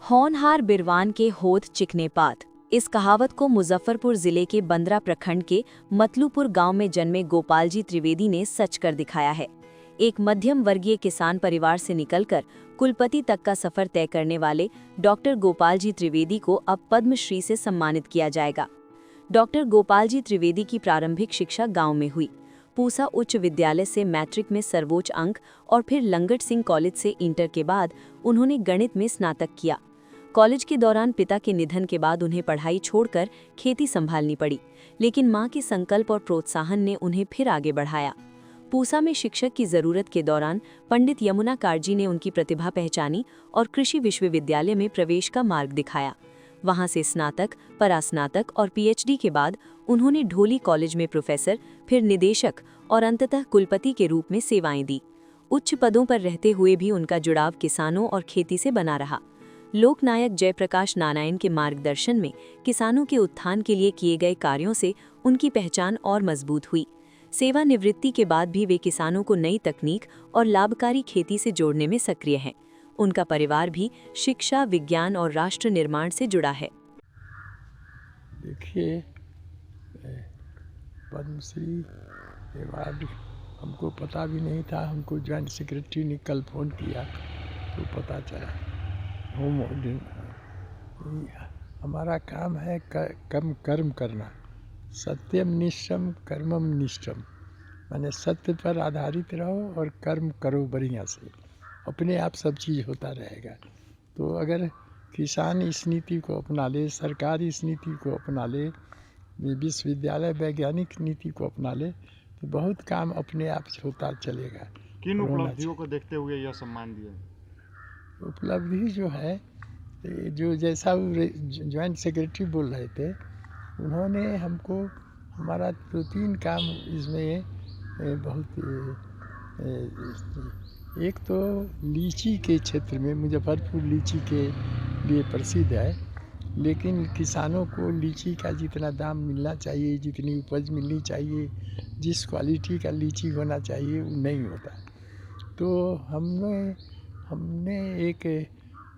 होनहार बिरवान के होत चिकने पात। इस कहावत को मुजफ्फरपुर जिले के बंदरा प्रखंड के मतलूपुर गांव में जन्मे गोपालजी त्रिवेदी ने सच कर दिखाया है। एक मध्यम वर्गीय किसान परिवार से निकलकर कुलपति तक का सफर तय करने वाले डॉक्टर गोपालजी त्रिवेदी को अब पद्मश्री से सम्मानित किया जाएगा। डॉक्टर गोपालजी त्रिवेदी की प्रारंभिक शिक्षा गांव में हुई। पूसा उच्च विद्यालय से मैट्रिक में सर्वोच्च अंक और फिर लंगट सिंह कॉलेज से इंटर के बाद उन्होंने गणित में स्नातक किया। कॉलेज के दौरान पिता के निधन के बाद उन्हें पढ़ाई छोड़कर खेती संभालनी पड़ी, लेकिन मां के संकल्प और प्रोत्साहन ने उन्हें फिर आगे बढ़ाया। पूसा में शिक्षक की जरूरत के दौरान पंडित यमुना कारजी ने उनकी प्रतिभा पहचानी और कृषि विश्वविद्यालय में प्रवेश का मार्ग दिखाया। वहां से स्नातक, परास्नातक और पीएचडी के बाद उन्होंने ढोली कॉलेज में प्रोफेसर, फिर निदेशक और अंततः कुलपति के रूप में सेवाएं दी। उच्च पदों पर रहते हुए भी उनका जुड़ाव किसानों और खेती से बना रहा। लोकनायक जयप्रकाश नारायण के मार्गदर्शन में किसानों के उत्थान के लिए किए गए कार्यों से उनकी पहचान और मजबूत हुई। सेवानिवृत्ति के बाद भी वे किसानों को नई तकनीक और लाभकारी खेती से जोड़ने में सक्रिय हैं। उनका परिवार भी शिक्षा, विज्ञान और राष्ट्र निर्माण से जुड़ा है। देखिए, पद्मश्री अवार्ड हमको पता भी नहीं था। हमको जॉइंट सेक्रेटरी ने कल फ़ोन किया तो पता चला। हमारा काम है कर्म करना, सत्यम निष्ठम कर्मम निष्ठम, माने सत्य पर आधारित रहो और कर्म करो बढ़िया से, अपने आप सब चीज़ होता रहेगा। तो अगर किसान इस नीति को अपना ले, सरकार इस नीति को अपना ले, विश्वविद्यालय वैज्ञानिक नीति को अपना ले, तो बहुत काम अपने आप होता चलेगा। किन उपलब्धियों को देखते हुए यह सम्मान दिया? उपलब्धि जो है, जो जैसा जॉइंट सेक्रेटरी बोल रहे थे, उन्होंने हमको हमारा 2-3 काम इसमें बहुत, एक तो लीची के क्षेत्र में मुजफ्फरपुर लीची के लिए प्रसिद्ध है, लेकिन किसानों को लीची का जितना दाम मिलना चाहिए, जितनी उपज मिलनी चाहिए, जिस क्वालिटी का लीची होना चाहिए, वो नहीं होता। तो हमने एक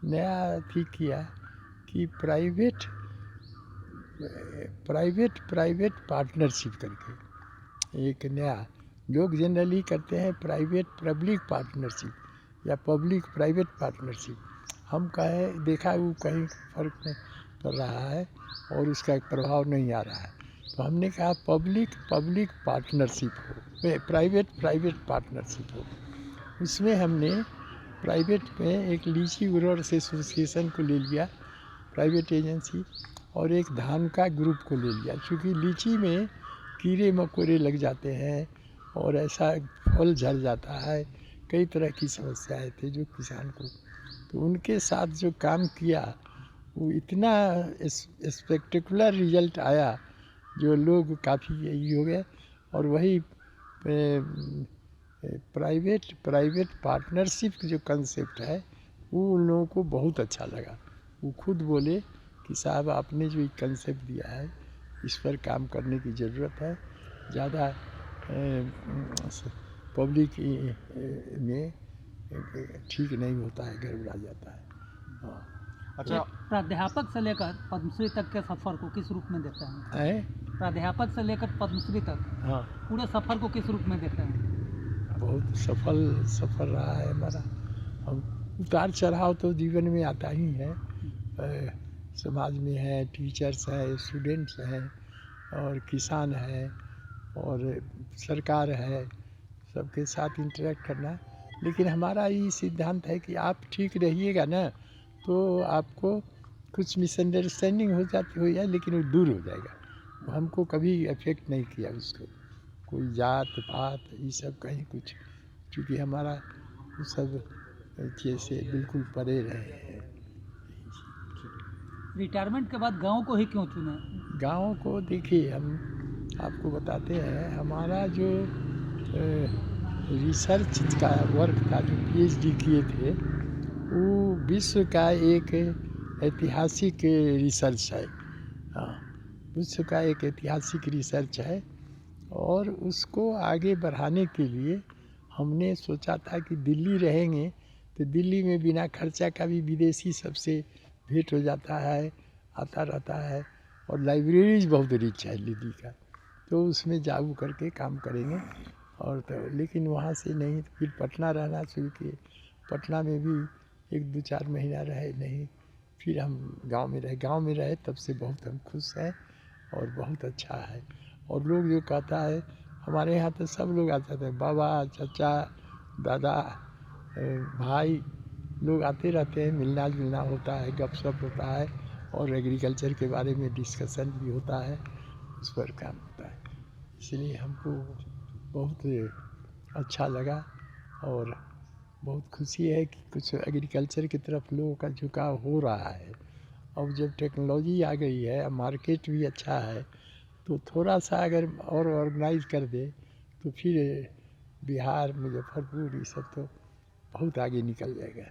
नया ठीक किया कि प्राइवेट पार्टनरशिप करके, एक नया, लोग जनरली करते हैं प्राइवेट पब्लिक पार्टनरशिप या पब्लिक प्राइवेट पार्टनरशिप। हम देखा वो कहीं फर्क नहीं पड़ रहा है और उसका प्रभाव नहीं आ रहा है, तो हमने कहा पब्लिक पार्टनरशिप हो, प्राइवेट पार्टनरशिप हो। उसमें हमने प्राइवेट में एक लीची ग्रोअर्स एसोसिएशन को ले लिया, प्राइवेट एजेंसी, और एक धान का ग्रुप को ले लिया। क्योंकि लीची में कीड़े मकोड़े लग जाते हैं और ऐसा फल झड़ जाता है, कई तरह की समस्याएं थी जो किसान को, तो उनके साथ जो काम किया वो इतना स्पेक्टेकुलर रिजल्ट आया, जो लोग काफ़ी यही हो गए। और वही प्राइवेट पार्टनरशिप जो कंसेप्ट है वो उन लोगों को बहुत अच्छा लगा। वो खुद बोले कि साहब, आपने जो कंसेप्ट दिया है इस पर काम करने की ज़रूरत है, ज़्यादा पब्लिक में ठीक नहीं होता है, गड़बड़ा जाता है। हाँ। अच्छा, प्राध्यापक से लेकर पद्मश्री तक के सफ़र को किस रूप में देखते हैं? प्राध्यापक से लेकर पद्मश्री तक, हाँ, पूरे सफ़र को किस रूप में देखते हैं? बहुत सफल रहा है हमारा। हम उतार चढ़ाव तो जीवन में आता ही है, समाज में है, टीचर्स है, स्टूडेंट्स हैं और किसान है और सरकार है, सबके साथ इंटरेक्ट करना। लेकिन हमारा ये सिद्धांत है कि आप ठीक रहिएगा ना, तो आपको कुछ मिसअंडरस्टैंडिंग हो जाए, लेकिन वो दूर हो जाएगा। वो हमको कभी अफेक्ट नहीं किया उसको, कोई जात पात ये सब कहीं कुछ, क्योंकि हमारा वो सब चीज़ से बिल्कुल परे रहे हैं। रिटायरमेंट के बाद गांव को ही क्यों चुना? गांव को देखिए, हम आपको बताते हैं, हमारा जो रिसर्च का वर्क था, जो पीएचडी किए थे, वो विश्व का एक ऐतिहासिक रिसर्च है। हाँ, विश्व का एक ऐतिहासिक रिसर्च है और उसको आगे बढ़ाने के लिए हमने सोचा था कि दिल्ली रहेंगे तो दिल्ली में बिना खर्चा का भी विदेशी सबसे भेंट हो जाता है, आता रहता है। और लाइब्रेरीज बहुत रिच है निधि का, तो उसमें जाऊ करके काम करेंगे। और तो लेकिन वहाँ से नहीं, तो फिर पटना रहना शुरू किए। पटना में भी 1-2-4 महीना रहे नहीं, फिर हम गांव में रहे। गांव में रहे तब से बहुत हम खुश हैं और बहुत अच्छा है। और लोग जो कहता है, हमारे यहाँ तो सब लोग आते थे, बाबा, चाचा, दादा, भाई, लोग आते रहते हैं, मिलना जुलना होता है, गपशप होता है और एग्रीकल्चर के बारे में डिस्कशन भी होता है, उस पर काम होता है। इसलिए हमको बहुत अच्छा लगा और बहुत खुशी है कि कुछ एग्रीकल्चर की तरफ लोगों का झुकाव हो रहा है। अब जब टेक्नोलॉजी आ गई है, मार्केट भी अच्छा है, तो थोड़ा सा अगर और ऑर्गेनाइज कर दे तो फिर बिहार, मुजफ्फरपुर, ये सब तो बहुत आगे निकल जाएगा।